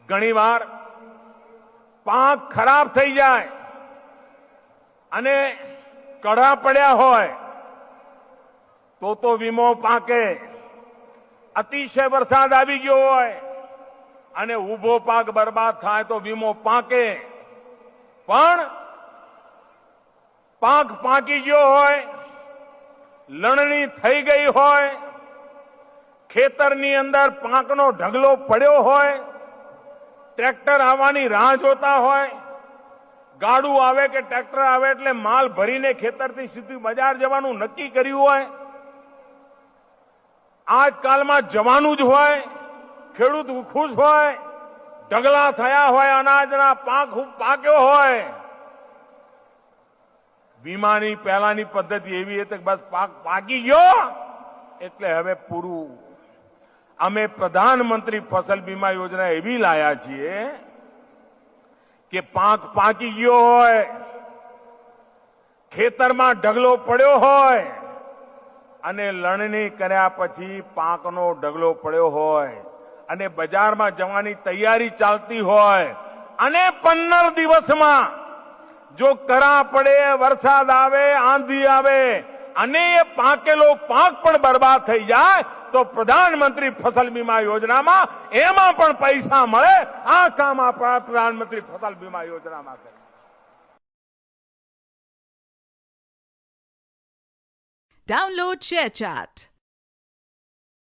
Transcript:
ઘણીવાર પાક ખરાબ થઈ જાય અને કડા પડ્યા હોય તો વીમો પાકે. અતિશય વરસાદ આવી ગયો હોય અને ઉભો પાક બરબાદ થાય તો વીમો પાકે. પણ પાક પાકી ગયો હોય, લણણી થઈ ગઈ હોય, ખેતરની અંદર પાકનો ઢગલો પડ્યો હોય, ટ્રેક્ટર આવવાની રાહ જોતા હોય, ગાડું આવે કે ટ્રેક્ટર આવે એટલે માલ ભરીને ખેતરથી સીધું બજાર જવાનું નક્કી કર્યું હોય, આજકાલમાં જવાનું જ હોય, ખેડૂત ખુશ હોય, ઢગલા થયા હોય, અનાજના પાક ખૂબ પાક્યો હોય. વીમાની પહેલાની પદ્ધતિ એવી હતી કે બસ પાક પાકી ગયો એટલે હવે પૂરું. અમે પ્રધાનમંત્રી ફસલ બીમા યોજના એવી લાયા છીએ કે પાક પાકી ગયો હોય, ખેતરમાં ઢગલો પડ્યો હોય અને લણણી કર્યા પછી પાકનો ઢગલો પડ્યો હોય અને બજારમાં જવાની તૈયારી ચાલતી હોય અને 15 દિવસમાં જો કરા પડે, વરસાદ આવે, આંધી આવે અને એ પાકેલો પાક પણ બરબાદ થઈ જાય તો પ્રધાનમંત્રી ફસલ બીમા યોજનામાં એમાં પણ પૈસા મળે. આ કામ આપણા પ્રધાનમંત્રી ફસલ બીમા યોજનામાં કરે. Download ShareChat.